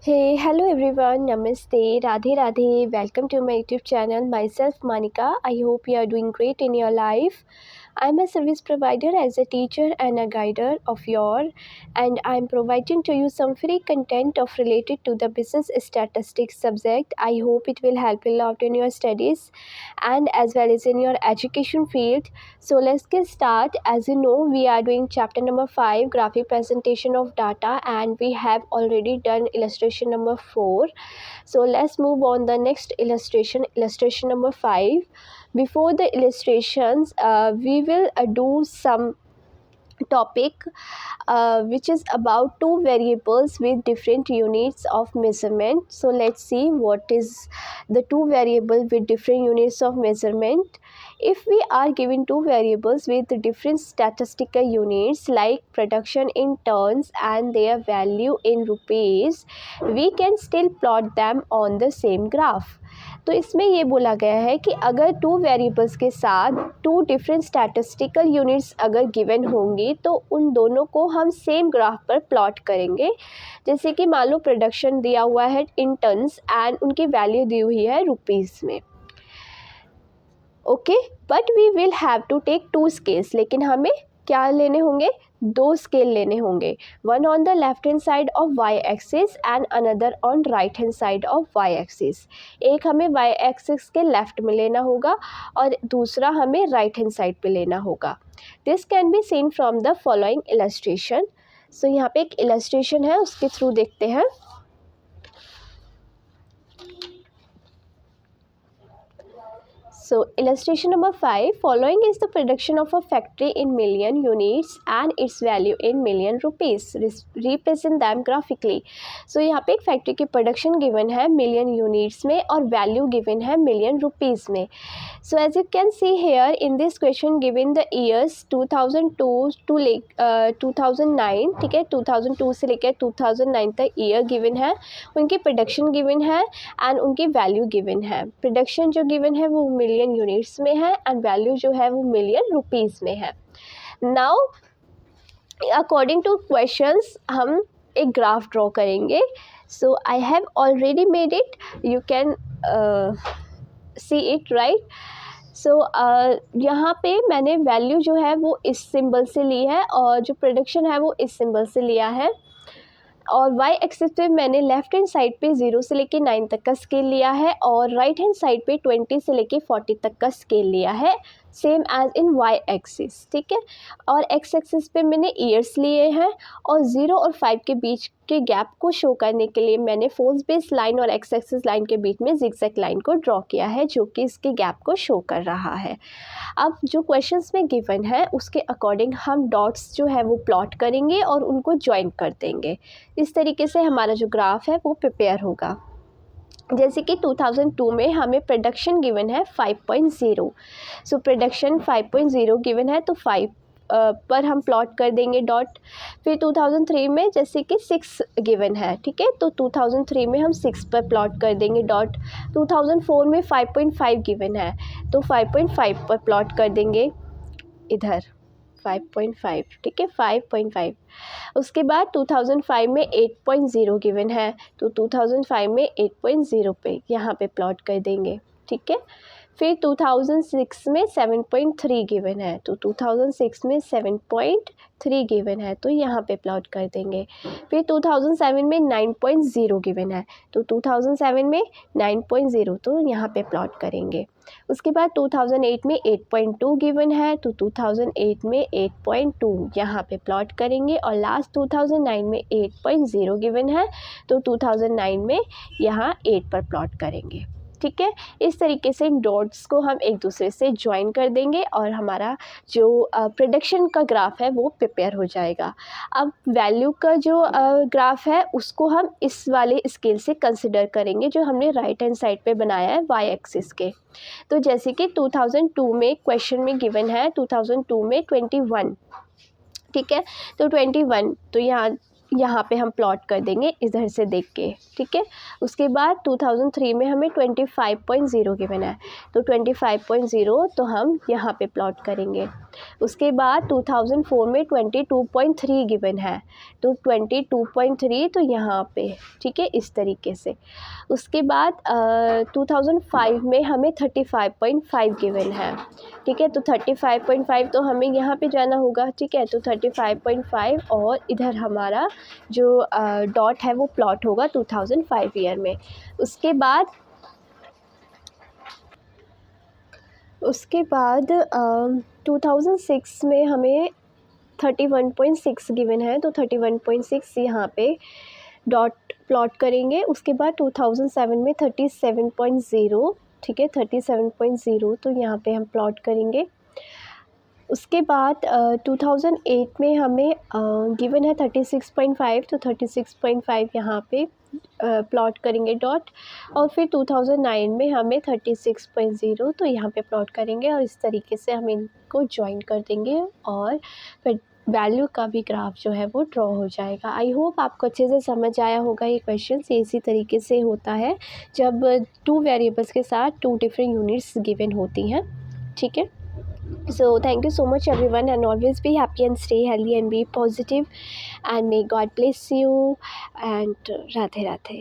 Hey, hello everyone, Namaste, Radhe Radhe, welcome to my YouTube channel. Myself Manika. I hope you are doing great in your life. I'm a service provider as a teacher and a guider of your, and I'm providing to you some free content of related to the business statistics subject. I hope it will help a lot in your studies and as well as in your education field. So let's get start. As you know, we are doing chapter number 5, graphic presentation of data, and we have already done illustration number 4. So let's move on the next illustration number 5. Before the illustrations, we will do some topic which is about two variables with different units of measurement. So let's see what is the two variable with different units of measurement. If we are given two variables with different statistical units like production in tons and their value in rupees, we can still plot them on the same graph. तो इसमें ये बोला गया है कि अगर two variables के साथ टू डिफरेंट स्टैटिस्टिकल यूनिट्स अगर गिवन होंगी तो उन दोनों को हम सेम ग्राफ पर प्लॉट करेंगे। जैसे कि मान लो प्रोडक्शन दिया हुआ है इन टन्स एंड उनकी वैल्यू दी हुई है रुपीस में। Okay, but we will have to take two scales, लेकिन हमें क्या लेने होंगे, दो स्केल लेने होंगे, one on the left hand side of y axis and another on right hand side of y axis. एक हमें वाई एक्सिस के लेफ्ट में लेना होगा और दूसरा हमें राइट हैंड साइड पे लेना होगा। This can be seen from the following illustration. So यहाँ पे एक इलस्ट्रेशन है, उसके थ्रू देखते हैं। So illustration number 5, following is the production of a factory in million units and its value in million rupees. Represent them graphically. So यहाँ पे एक फैक्ट्री की प्रोडक्शन गिवन है मिलियन यूनिट्स में और वैल्यू गिवन है मिलियन रुपीज़ में। So as you can see here in this question given the years 2002 to 2009, ठीक है, 2002 से लेकर 2009 तक ईयर गिवन है, उनकी प्रोडक्शन गिवन है एंड उनकी वैल्यू गिवन है। प्रोडक्शन जो गिवन है वो मिलियन यूनिट्स में है एंड वैल्यू जो है वो मिलियन रुपीज़ में है। नाउ अकॉर्डिंग टू क्वेश्चंस हम एक ग्राफ ड्रॉ करेंगे। So I have already made it, you can see it right. So यहाँ पे मैंने वैल्यू जो है वो इस सिंबल से ली है और जो प्रोडक्शन है वो इस सिंबल से लिया है, और वाई एक्सिस पे मैंने लेफ्ट हैंड साइड पे 0 से लेके 9 तक का स्केल लिया है और राइट हैंड साइड पे 20 से लेके 40 तक का स्केल लिया है, same as in y axis, ठीक है। और एक्स एक्सिस पे मैंने ईयर्स लिए हैं और 0 और 5 के बीच के गैप को शो करने के लिए मैंने फोर्स बेस लाइन और एक्स एक्सिस लाइन के बीच में जिगजैग लाइन को ड्रॉ किया है जो कि इसके गैप को शो कर रहा है। अब जो क्वेश्चंस में गिवन है उसके अकॉर्डिंग हम डॉट्स जो है वो प्लॉट करेंगे और उनको ज्वाइन कर देंगे। इस तरीके से हमारा जो ग्राफ है वो प्रिपेयर होगा। जैसे कि 2002 में हमें प्रोडक्शन गिवन है 5.0, सो प्रोडक्शन 5.0 गिवन है तो 5 पर हम प्लॉट कर देंगे डॉट। फिर 2003 में जैसे कि 6 गिवन है, ठीक है, तो 2003 में हम 6 पर प्लॉट कर देंगे डॉट। 2004 में 5.5 गिवन है तो 5.5 पर प्लॉट कर देंगे इधर 5.5, ठीक है, 5.5। उसके बाद 2005 में 8.0 गिवन है तो 2005 में 8.0 पे यहाँ पे प्लॉट कर देंगे, ठीक है। फिर 2006 में 7.3 गिवन है तो 2006 में 7.3 गिवन है तो यहाँ पे प्लॉट कर देंगे। फिर 2007 में 9.0 गिवन है तो 2007 में 9.0 तो यहाँ पे प्लॉट करेंगे। उसके बाद 2008 में 8.2 गिवन है तो 2008 में 8.2 यहाँ पे प्लॉट करेंगे। और लास्ट 2009 में 8.0 गिवन है तो 2009 में यहाँ 8 पर प्लॉट करेंगे, ठीक है। इस तरीके से इन डॉट्स को हम एक दूसरे से ज्वाइन कर देंगे और हमारा जो प्रोडक्शन का ग्राफ है वो प्रिपेयर हो जाएगा। अब वैल्यू का जो ग्राफ है उसको हम इस वाले स्केल से कंसिडर करेंगे जो हमने राइट हैंड साइड पे बनाया है वाई एक्सिस के। तो जैसे कि 2002 में क्वेश्चन में गिवन है 2002 में 21, ठीक है, तो 21 तो यहाँ यहाँ पे हम प्लॉट कर देंगे इधर से देख के, ठीक है। उसके बाद 2003 में हमें 25.0 गिवन है, तो 25.0 तो हम यहाँ पे प्लॉट करेंगे। उसके बाद 2004 में 22.3 गिवन है, तो 22.3 तो यहाँ पे, ठीक है, इस तरीके से। उसके बाद 2005 में हमें 35.5 गिवन है, ठीक है, तो 35.5 तो हमें यहाँ पे जाना होगा, ठीक है। तो 35.5 और इधर हमारा जो डॉट है वो प्लॉट होगा 2005 ईयर में। उसके बाद 2006 में हमें 31.6 गिवन है, तो 31.6 यहाँ पे डॉट प्लॉट करेंगे। उसके बाद 2007 में 37.0, ठीक है, 37.0 तो यहाँ पे हम प्लॉट करेंगे। उसके बाद 2008 में हमें गिवन है 36.5, तो 36.5 यहाँ पे प्लॉट करेंगे डॉट। और फिर 2009 में हमें 36.0 तो यहाँ पे प्लॉट करेंगे, और इस तरीके से हम इनको ज्वाइन कर देंगे और फिर वैल्यू का भी ग्राफ जो है वो ड्रॉ हो जाएगा। आई होप आपको अच्छे से समझ आया होगा ये क्वेश्चन। इसी तरीके से होता है जब 2 वेरिएबल्स के साथ 2 डिफरेंट यूनिट्स गिवन होती हैं, ठीक है। So thank you so much everyone, and always be happy and stay healthy and be positive, and may God bless you, and Radhe Radhe.